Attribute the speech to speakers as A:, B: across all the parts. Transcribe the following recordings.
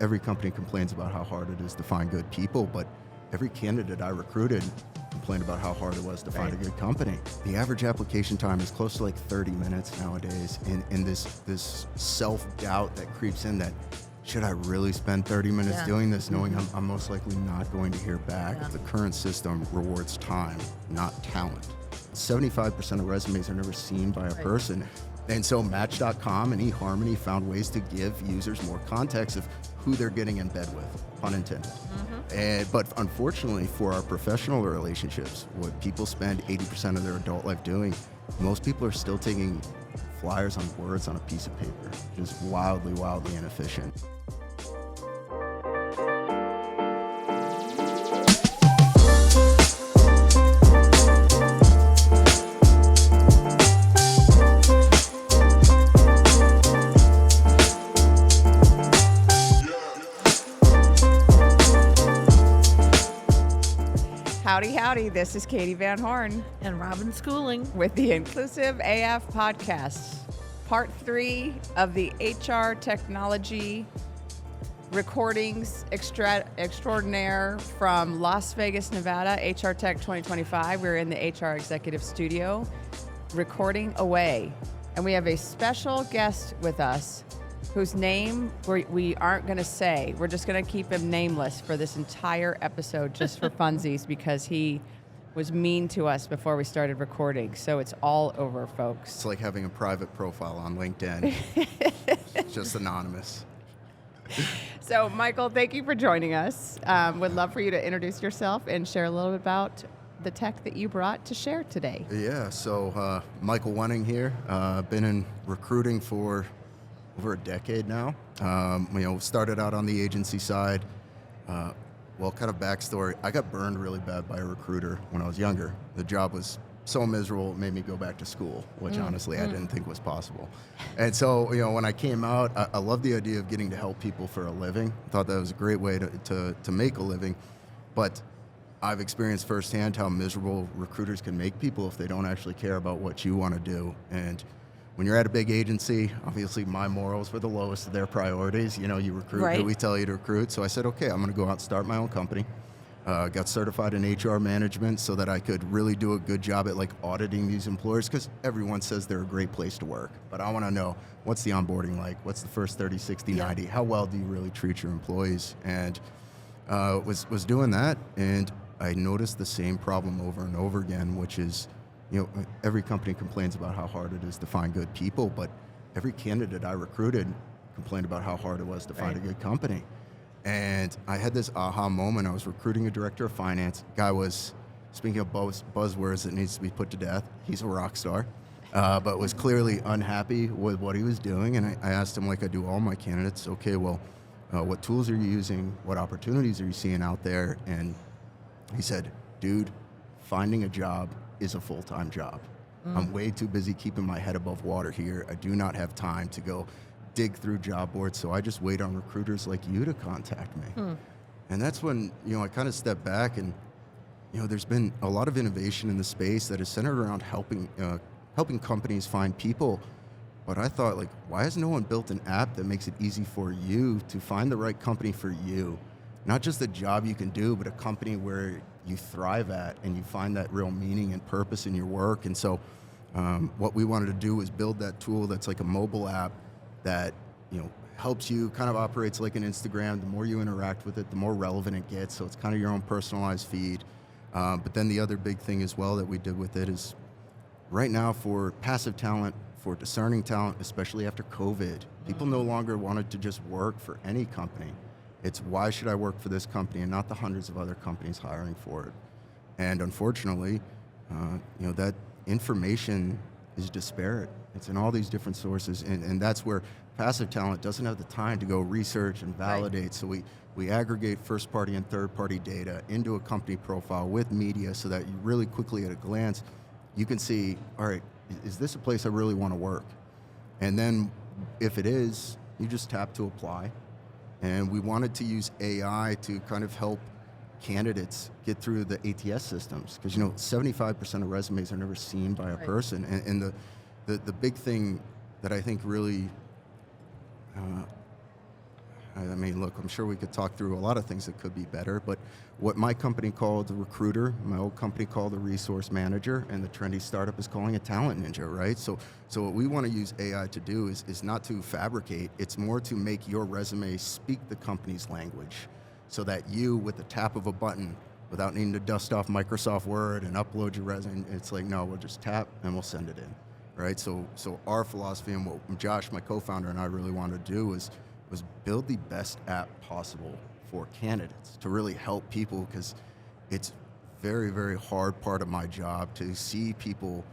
A: every company complains about how hard it is to find good people, but every candidate I recruited complained about how hard it was to find a good company. The average application time is close to like 30 minutes nowadays, and this self-doubt that creeps in that, should I really spend 30 minutes doing this knowing I'm most likely not going to hear back? The current system rewards time, not talent. 75% of resumes are never seen by a person. And so Match.com and eHarmony found ways to give users more context of who they're getting in bed with, pun intended. But unfortunately for our professional relationships, what people spend 80% of their adult life doing, most people are still taking flyers on words on a piece of paper. Just wildly, wildly inefficient.
B: Howdy, howdy. This is Katie Van Horn.
C: And Robin Schooling.
B: With the Inclusive AF Podcast. Part 3 of the HR Technology Recordings Extraordinaire from Las Vegas, Nevada, HR Tech 2025. We're in the HR Executive Studio, recording away. And we have a special guest with us whose name we aren't going to say. We're just going to keep him nameless for this entire episode just for funsies because he was mean to us before we started recording. So it's all over, folks.
A: It's like having a private profile on LinkedIn. It's just anonymous.
B: So, Michael, thank you for joining us. Would love for you to introduce yourself and share a little bit about the tech that you brought to share today.
A: Yeah, so Michael Wenning here. Been in recruiting for over a decade now. Started out on the agency side. Kind of backstory, I got burned really bad by a recruiter when I was younger. The job was so miserable, it made me go back to school, which honestly I didn't think was possible. And so, when I came out, I loved the idea of getting to help people for a living. I thought that was a great way to make a living. But I've experienced firsthand how miserable recruiters can make people if they don't actually care about what you want to do. And when you're at a big agency, obviously my morals were the lowest of their priorities. You recruit who we tell you to recruit. So I said, okay, I'm going to go out and start my own company. Got certified in HR management so that I could really do a good job at auditing these employers, because everyone says they're a great place to work. But I want to know, what's the onboarding like? What's the first 30, 60, 90? How well do you really treat your employees? And was doing that, and I noticed the same problem over and over again, which is, every company complains about how hard it is to find good people, but every candidate I recruited complained about how hard it was to find a good company. And I had this aha moment. I was recruiting a director of finance. Guy was, speaking of buzzwords that needs to be put to death, he's a rock star, but was clearly unhappy with what he was doing. And I asked him, like I do all my candidates, okay, well, what tools are you using? What opportunities are you seeing out there? And he said, dude, finding a job is a full-time job. I'm way too busy keeping my head above water here. I do not have time to go dig through job boards, so I just wait on recruiters like you to contact me. And that's when, I kind of stepped back, and, there's been a lot of innovation in the space that is centered around helping companies find people. But I thought, why has no one built an app that makes it easy for you to find the right company for you? Not just a job you can do, but a company where you thrive at and you find that real meaning and purpose in your work. And so what we wanted to do was build that tool that's like a mobile app that helps you, kind of operates like an Instagram. The more you interact with it, the more relevant it gets. So it's kind of your own personalized feed. But then the other big thing as well that we did with it is, right now for passive talent, for discerning talent, especially after COVID, people no longer wanted to just work for any company. It's, why should I work for this company and not the hundreds of other companies hiring for it? And unfortunately, that information is disparate. It's in all these different sources, and that's where passive talent doesn't have the time to go research and validate. Right. So we aggregate first-party and third-party data into a company profile with media so that you really quickly at a glance, you can see, all right, is this a place I really want to work? And then if it is, you just tap to apply. And we wanted to use AI to kind of help candidates get through the ATS systems, because 75% of resumes are never seen by a person. And the big thing that I think really I mean, look, I'm sure we could talk through a lot of things that could be better, but what my company called a recruiter, my old company called a resource manager, and the trendy startup is calling a talent ninja, right? So what we want to use AI to do is not to fabricate, it's more to make your resume speak the company's language so that you, with the tap of a button, without needing to dust off Microsoft Word and upload your resume, it's like, no, we'll just tap and we'll send it in, right? So our philosophy and what Josh, my co-founder, and I really wanted to do was build the best app possible for candidates to really help people, because it's very, very hard part of my job to see people,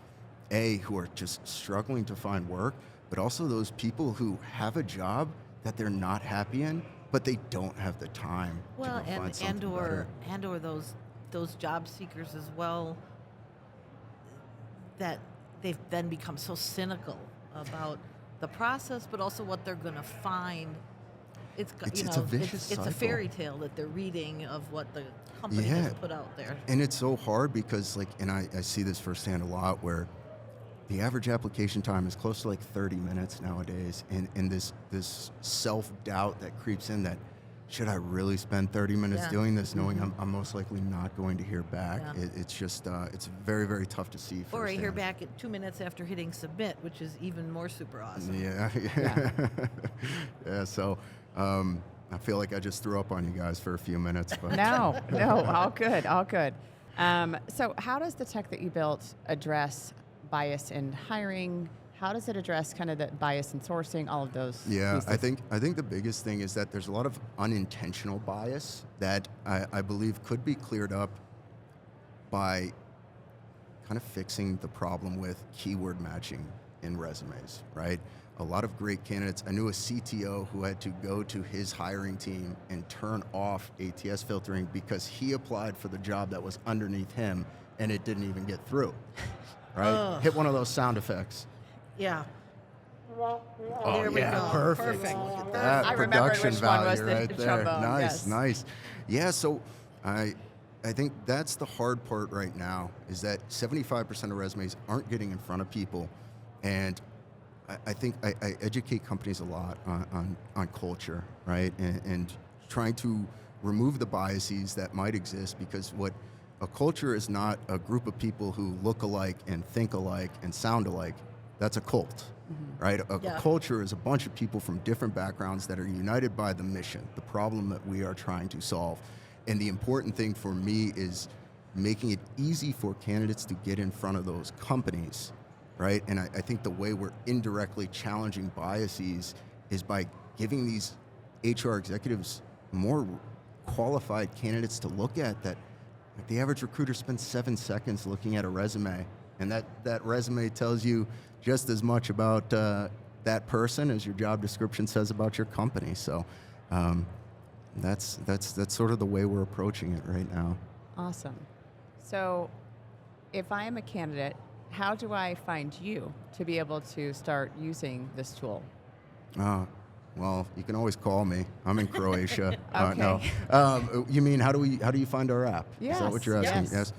A: who are just struggling to find work, but also those people who have a job that they're not happy in, but they don't have the time to go find something better.
C: or those job seekers as well, that they've then become so cynical about the process, but also what they're going to find. It's
A: a vicious
C: it's a
A: cycle.
C: fairy tale that they're reading of what the company has put out there.
A: And it's so hard because, like, and I see this firsthand a lot, where the average application time is close to like 30 minutes nowadays, and this self-doubt that creeps in that, should I really spend 30 minutes doing this, knowing I'm most likely not going to hear back?
C: Yeah.
A: It's just, it's very, very tough to see firsthand.
C: Or I hear back at 2 minutes after hitting submit, which is even more super awesome.
A: Yeah. Yeah, so I feel like I just threw up on you guys for a few minutes. But
B: No, all good, all good. So how does the tech that you built address bias in hiring? How does it address kind of the bias in sourcing, all of those pieces?
A: I think the biggest thing is that there's a lot of unintentional bias that I believe could be cleared up by kind of fixing the problem with keyword matching in resumes, right? A lot of great candidates. I knew a CTO who had to go to his hiring team and turn off ATS filtering because he applied for the job that was underneath him and it didn't even get through, right? Hit one of those sound effects.
C: Yeah.
A: Oh,
C: There we go.
A: Perfect.
C: Perfect.
A: Look at that
B: I remembered
A: production
B: which one was
A: value
B: the
A: right there.
B: trombone,
A: Nice,
B: yes.
A: nice. Yeah, so I think that's the hard part right now, is that 75% of resumes aren't getting in front of people, and I think I educate companies a lot on culture, right? And trying to remove the biases that might exist, because what a culture is not a group of people who look alike and think alike and sound alike. That's a cult, right? A culture is a bunch of people from different backgrounds that are united by the mission, the problem that we are trying to solve. And the important thing for me is making it easy for candidates to get in front of those companies, right? And I think the way we're indirectly challenging biases is by giving these HR executives more qualified candidates to look at. That like, the average recruiter spends 7 seconds looking at a resume, and that resume tells you just as much about that person as your job description says about your company. So that's sort of the way we're approaching it right now.
B: Awesome. So if I am a candidate, how do I find you to be able to start using this tool?
A: Well, you can always call me. I'm in Croatia.
B: Okay.
A: No. You mean how do you find our app?
B: Yes.
A: Is that what you're asking?
B: Yes.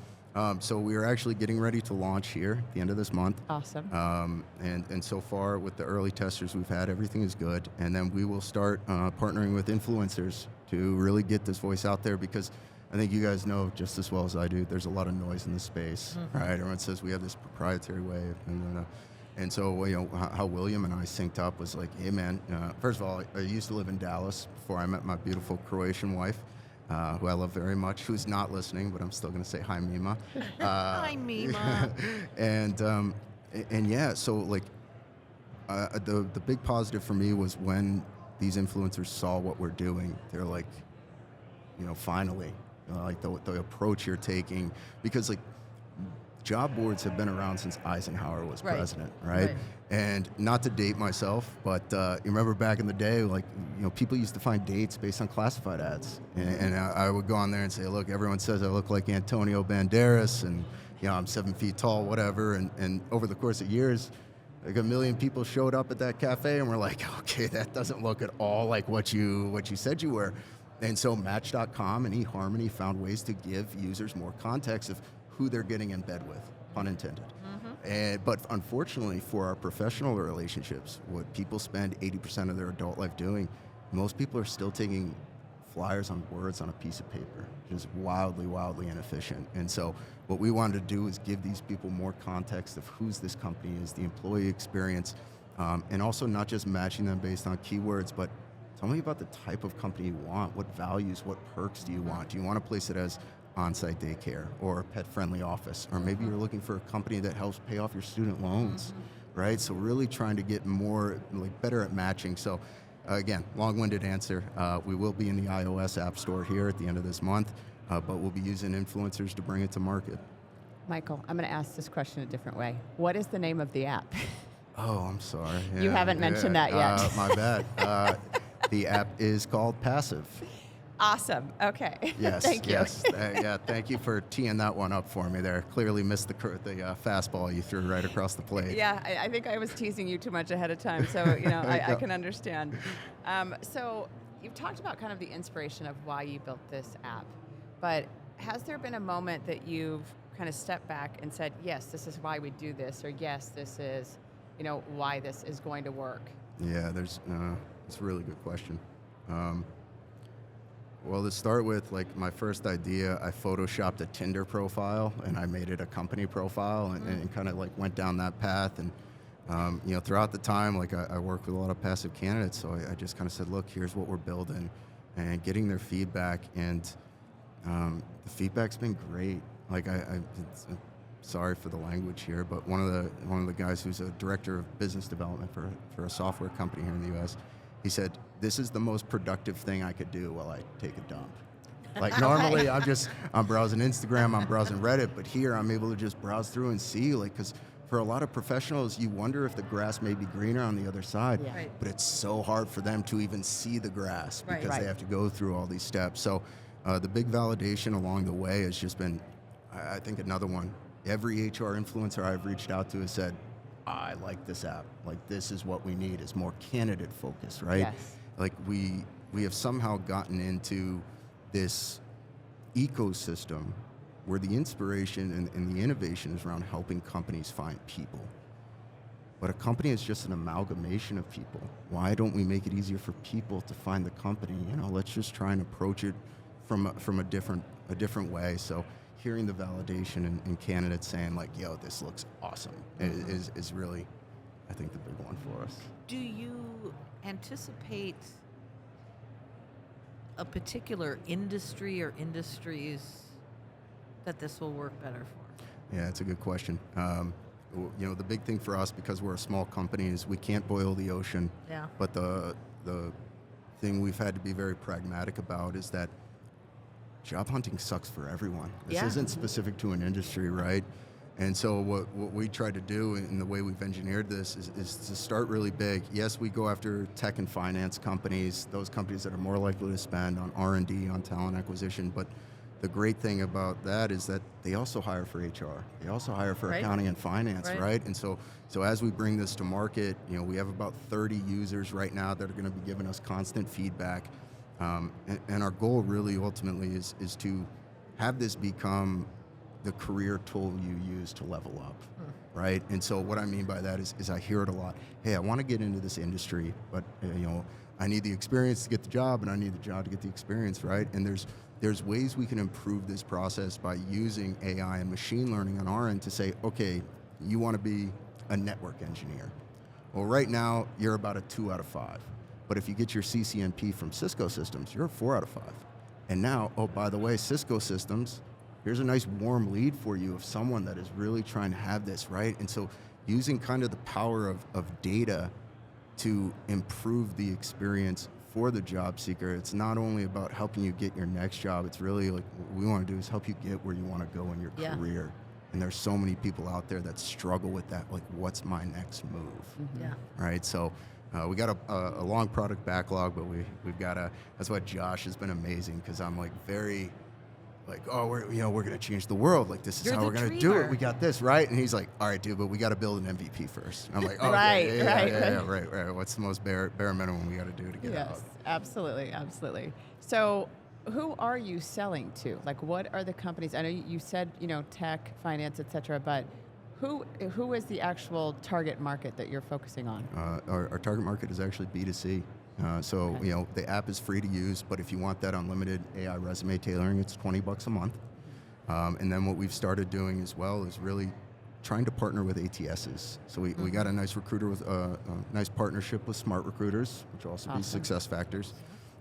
A: So we are actually getting ready to launch here at the end of this month.
B: Awesome.
A: And so far with the early testers we've had, everything is good. And then we will start partnering with influencers to really get this voice out there, because I think you guys know just as well as I do, there's a lot of noise in the space, right? Everyone says we have this proprietary way. And so, you know, how William and I synced up was like, hey man, first of all, I used to live in Dallas before I met my beautiful Croatian wife, who I love very much, who's not listening, but I'm still going to say hi, Mima.
C: Hi, Mima.
A: And yeah, so like the big positive for me was when these influencers saw what we're doing. They're like, you know, finally, like the approach you're taking, because like job boards have been around since Eisenhower was president, right? And not to date myself, but you remember back in the day, like, you know, people used to find dates based on classified ads. And I would go on there and say, look, everyone says I look like Antonio Banderas, and, you know, I'm 7 feet tall, whatever. And over the course of years, like 1 million people showed up at that cafe, and we're like, okay, that doesn't look at all like what you said you were. And so Match.com and eHarmony found ways to give users more context of who they're getting in bed with, pun intended. But unfortunately for our professional relationships, what people spend 80% of their adult life doing most people are still taking flyers on words on a piece of paper, just wildly, wildly inefficient. And so what we wanted to do is give these people more context of who's this company is, the employee experience, and also not just matching them based on keywords, but tell me about the type of company you want. What values, what perks do you want? Do you want a place that has on-site daycare or a pet-friendly office? Or maybe you're looking for a company that helps pay off your student loans, right? So really trying to get more, better at matching. So again, long-winded answer. We will be in the iOS App Store here at the end of this month, but we'll be using influencers to bring it to market.
B: Michael, I'm going to ask this question a different way. What is the name of the app?
A: Oh, I'm sorry.
B: You haven't mentioned that yet.
A: My bad. The app is called Passive.
B: Awesome. Okay.
A: Yes.
B: Thank you.
A: Yes. Yeah. Thank you for teeing that one up for me there. Clearly missed the fastball you threw right across the plate.
B: Yeah, I think I was teasing you too much ahead of time, so I can understand. So you've talked about kind of the inspiration of why you built this app, but has there been a moment that you've kind of stepped back and said, yes, this is why we do this, or yes, this is, why this is going to work?
A: Yeah, it's a really good question. Well, to start with, my first idea, I photoshopped a Tinder profile and I made it a company profile and kind of went down that path. And, throughout the time, I worked with a lot of passive candidates. So I just kind of said, look, here's what we're building, and getting their feedback. And the feedback's been great. I'm sorry for the language here, but one of the guys who's a director of business development for a software company here in the U.S., he said, this is the most productive thing I could do while I take a dump. Normally I'm browsing Instagram, I'm browsing Reddit, but here I'm able to just browse through and see, because for a lot of professionals, you wonder if the grass may be greener on the other side,
B: Yeah. Right.
A: but it's so hard for them to even see the grass because
B: Right.
A: they have to go through all these steps. So the big validation along the way has just been, I think another one, every HR influencer I've reached out to has said, I like this app. This is what we need, is more candidate focus, right?
B: Yes.
A: We have somehow gotten into this ecosystem where the inspiration and the innovation is around helping companies find people. But a company is just an amalgamation of people. Why don't we make it easier for people to find the company? Let's just try and approach it from a different way. So hearing the validation and candidates saying yo, this looks awesome is really, I think, the big one for us.
C: Do you anticipate a particular industry or industries that this will work better for?
A: Yeah, it's a good question. The big thing for us, because we're a small company, is we can't boil the ocean.
C: Yeah.
A: But the thing we've had to be very pragmatic about is that job hunting sucks for everyone. This
C: Yeah.
A: isn't specific to an industry, right? And so what we try to do, in the way we've engineered this, is to start really big. Yes, we go after tech and finance companies, those companies that are more likely to spend on R&D, on talent acquisition. But the great thing about that is that they also hire for HR. They also hire for
C: Right.
A: accounting and finance,
C: Right.
A: right? And so as we bring this to market, we have about 30 users right now that are going to be giving us constant feedback. And our goal really ultimately is to have this become the career tool you use to level up, right? And so what I mean by that is I hear it a lot. Hey, I want to get into this industry, but I need the experience to get the job, and I need the job to get the experience, right? And there's ways we can improve this process by using AI and machine learning on our end to say, okay, you want to be a network engineer. Well, right now you're about a 2 out of 5. But if you get your CCNP from Cisco Systems, you're a 4 out of 5. And now, oh, by the way, Cisco Systems, here's a nice warm lead for you of someone that is really trying to have this, right? And so using kind of the power of data to improve the experience for the job seeker, it's not only about helping you get your next job, it's really what we want to do is help you get where you want to go in your
C: Yeah.
A: career. And there's so many people out there that struggle with that, what's my next move?
C: Yeah.
A: Right? So we got a long product backlog, but we've got that's why Josh has been amazing, because I'm very we're going to change the world. This is
C: You're
A: how
C: the
A: we're going to do it.
C: dreamer.
A: We got this, right? And he's like, all right, dude, but we got to build an MVP first. And I'm like, oh, right. What's the most bare minimum we got to do to get out?
B: Yes, absolutely. So who are you selling to? What are the companies? I know you said, tech, finance, et cetera, but who is the actual target market that you're focusing on?
A: Our target market is actually B2C. So
B: Okay.
A: you know the app is free to use, but if you want that unlimited AI resume tailoring, it's $20 a month. And then what we've started doing as well is really trying to partner with ATSs. So we got a nice recruiter with a nice partnership with Smart Recruiters, which will also be
B: Awesome.
A: success factors.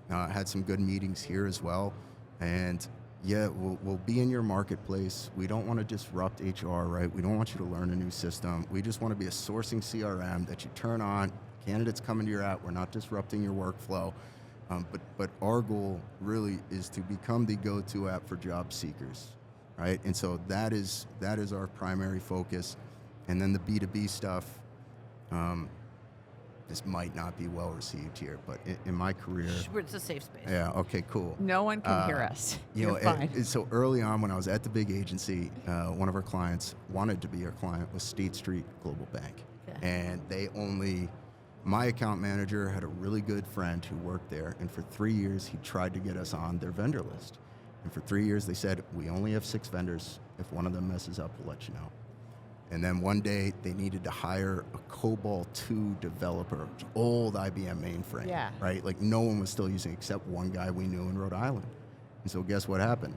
A: Had some good meetings here as well. And yeah, we'll be in your marketplace. We don't want to disrupt HR, right? We don't want you to learn a new system. We just want to be a sourcing CRM that you turn on, candidates come into your app, we're not disrupting your workflow. But our goal really is to become the go-to app for job seekers, right? And so that is our primary focus. And then the B2B stuff, this might not be well received here, but in my career,
C: It's a safe space.
A: yeah, okay, cool.
B: No one can hear us.
A: You know,
B: You're fine.
A: so early on when I was at the big agency, one of our clients wanted to be our client was State Street Global Bank.
C: Okay.
A: And my account manager had a really good friend who worked there, and for 3 years he tried to get us on their vendor list. And for 3 years they said, we only have 6 vendors. If one of them messes up, we'll let you know. And then one day they needed to hire a COBOL 2 developer, old IBM mainframe,
B: Yeah.
A: right? Like no one was still using it except one guy we knew in Rhode Island. And so guess what happened?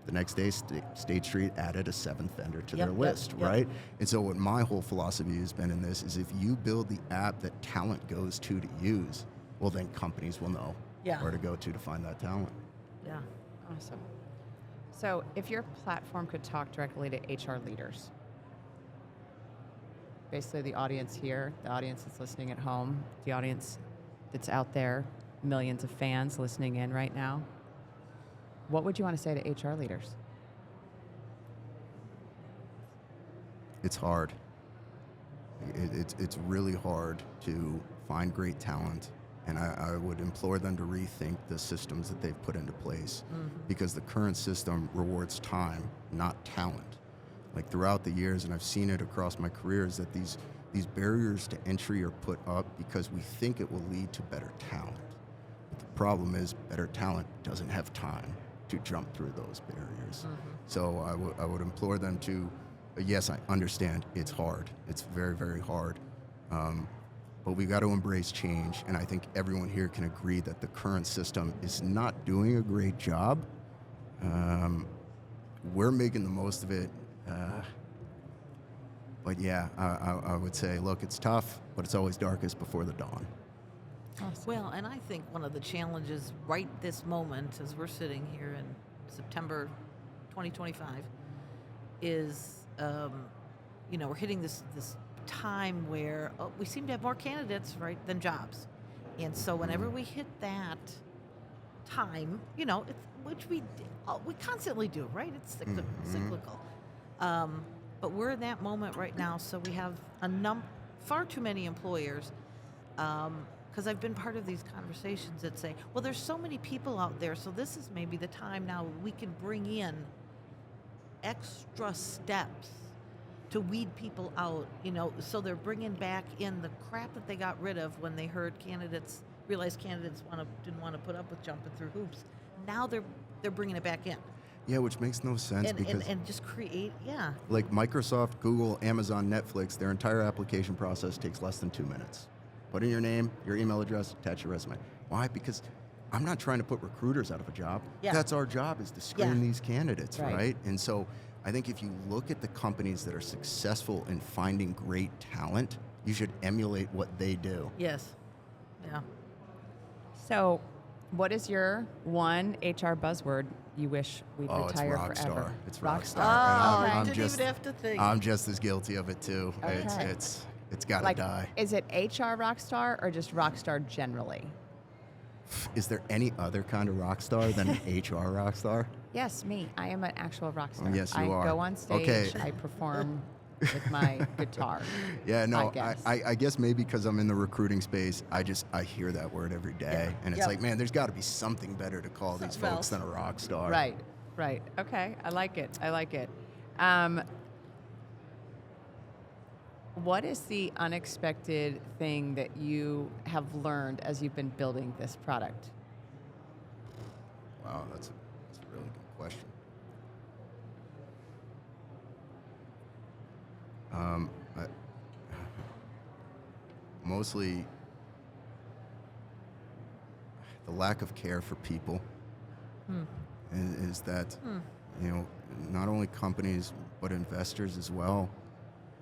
A: The next day, State Street added a 7th vendor to their list, right? And so what my whole philosophy has been in this is if you build the app that talent goes to use, well then companies will know where to go to find that talent.
C: Yeah.
B: Awesome. So if your platform could talk directly to HR leaders, basically the audience here, the audience that's listening at home, the audience that's out there, millions of fans listening in right now, what would you want to say to HR leaders?
A: It's hard. It's really hard to find great talent, and I would implore them to rethink the systems that they've put into place, because the current system rewards time, not talent. Like throughout the years, and I've seen it across my career, is that these barriers to entry are put up because we think it will lead to better talent. But the problem is better talent doesn't have time to jump through those barriers. So I would implore them to, yes, I understand it's hard. It's very, very hard. But we've got to embrace change, and I think everyone here can agree that the current system is not doing a great job. We're making the most of it. But yeah, I would say, look, it's tough, but it's always darkest before the dawn.
B: Awesome.
C: Well, and I think one of the challenges right this moment, as we're sitting here in September 2025, is, we're hitting this time where we seem to have more candidates, right, than jobs. And so whenever we hit that time, which we constantly do, right? It's cyclical. But we're in that moment right now, so we have far too many employers, because I've been part of these conversations that say, well, there's so many people out there, so this is maybe the time now we can bring in extra steps to weed people out, so they're bringing back in the crap that they got rid of when they realized candidates didn't want to put up with jumping through hoops. Now they're bringing it back in.
A: Yeah, which makes no sense because
C: and just create,
A: like Microsoft, Google, Amazon, Netflix, their entire application process takes less than 2 minutes. Put in your name, your email address, attach your resume. Why? Because I'm not trying to put recruiters out of a job.
C: Yeah.
A: That's our job, is to screen these candidates,
B: Right.
A: right? And so I think if you look at the companies that are successful in finding great talent, you should emulate what they do.
C: Yes. Yeah.
B: So what is your one HR buzzword you wish we'd
A: Oh, it's
B: retire
A: rock
B: forever?
A: star. It's rock
B: Rockstar.
A: star.
C: Oh,
A: And
C: I
A: I'm
C: didn't
A: just,
C: even have to think.
A: I'm just as guilty of it too.
B: Okay.
A: It's got to
B: Like,
A: die.
B: is it HR rockstar or just rockstar generally?
A: Is there any other kind of rock star than an HR rock star?
B: Yes, me. I am an actual rock star.
A: yes, you
B: I
A: are.
B: go on stage.
A: Okay.
B: I perform with my guitar.
A: Yeah, no,
B: guess.
A: I guess maybe because I'm in the recruiting space, I hear that word every day. And it's
C: Yep.
A: like, man, there's got to be something better to call these
C: Something
A: folks
C: else.
A: than a rock star.
B: Right. Okay. I like it. What is the unexpected thing that you have learned as you've been building this product?
A: Wow, that's a really good question. Mostly lack of care for people. Is that, not only companies, but investors as well.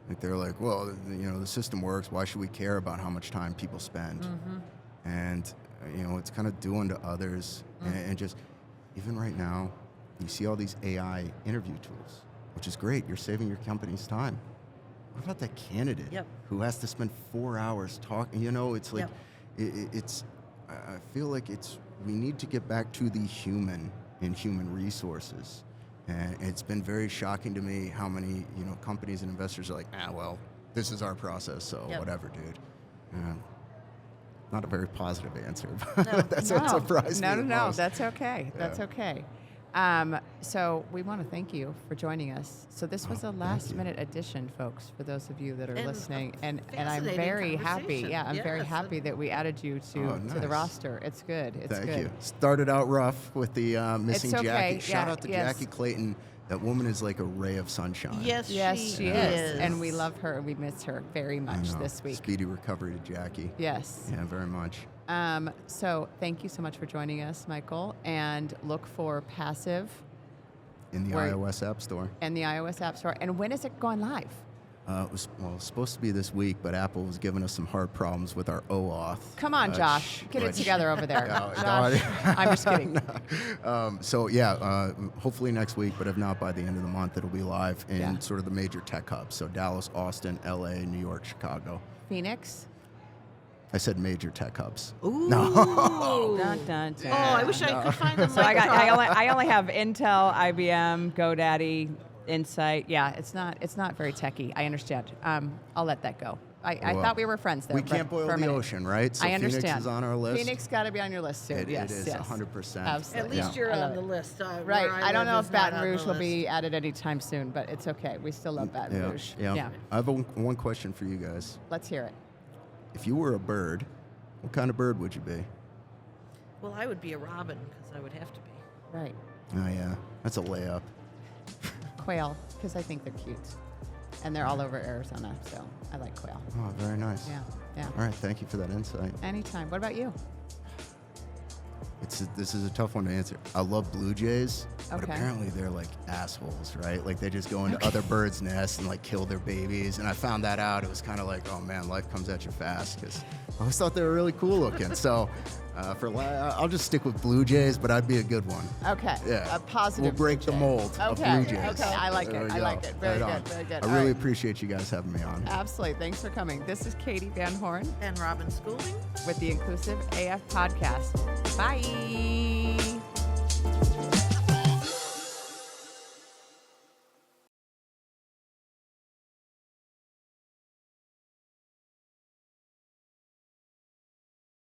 A: Like they're like, well, the system works. Why should we care about how much time people spend? And, it's kind of doing to others. And just, even right now, you see all these AI interview tools, which is great. You're saving your company's time. What about that candidate who has to spend 4 hours talking? It's like, I feel like we need to get back to the human in human resources. And it's been very shocking to me how many, companies and investors are like, well, this is our process, so whatever, dude. Not a very positive answer, but that's what surprised me the most.
B: That's okay. That's okay. So we want to thank you for joining us. So this was a last-minute addition, folks, for those of you that are listening, and I'm very happy. Yeah, I'm very happy that we added you to the roster. It's good.
A: Thank you. Started out rough with the missing Jackie. Shout out to Jackie Clayton. That woman is like a ray of sunshine.
C: Yes,
B: she is. And we love her, and we miss her very much this week.
A: Speedy recovery to Jackie.
B: Yes.
A: Yeah, very much.
B: So thank you so much for joining us, Michael, and look for Passive
A: in the iOS App Store.
B: And the iOS App Store. And when is it going live?
A: It was supposed to be this week, but Apple was giving us some hard problems with our OAuth.
B: Come on, Josh. Get it together over there. Josh, I'm just kidding.
A: Hopefully next week, but if not, by the end of the month, it'll be live in sort of the major tech hubs. So Dallas, Austin, LA, New York, Chicago.
B: Phoenix?
A: I said major tech hubs.
C: Ooh.
B: No. Dun, dun, dun.
C: Oh, I wish I could find them.
B: So I only have Intel, IBM, GoDaddy, Insight. Yeah, it's not very techy. I understand. I'll let that go. I thought we were friends there.
A: We can't boil the ocean, right? So
B: I understand.
A: Phoenix is on our list.
B: Phoenix got to be on your list too.
A: It is 100%.
B: Absolutely.
C: At least you're on the list.
B: Right. I don't know if Baton
C: Rouge
B: Rouge will be added anytime soon, but it's okay. We still love Baton Rouge.
A: Yeah. I have one question for you guys.
B: Let's hear it.
A: If you were a bird, what kind of bird would you be?
C: Well, I would be a robin because I would have to be.
B: Right.
A: Oh, yeah. That's a layup.
B: Quail, because I think they're cute. And they're all over Arizona, so I like quail.
A: Oh, very nice.
B: Yeah.
A: All right, thank you for that insight.
B: Anytime. What about you?
A: This is a tough one to answer. I love blue jays, but
B: Okay.
A: apparently they're like assholes, right? Like they just go into other birds' nests and like kill their babies. And I found that out. It was kind of like, oh man, life comes at you fast, because I always thought they were really cool looking. So I'll just stick with blue jays, but I'd be a good one.
B: Okay.
A: Yeah.
B: A positive.
A: We'll break
B: blue
A: the
B: jay.
A: mold of blue jays.
B: Okay. I like
A: There
B: it.
A: we
B: I
A: go.
B: like it. Very
A: Right
B: good.
A: on.
B: Very good.
A: I
B: All
A: really
B: right.
A: appreciate you guys having me on.
B: Absolutely. Thanks for coming. This is Katie Van Horn
C: And Robin Schooling.
B: with the Inclusive AF Podcast. Bye.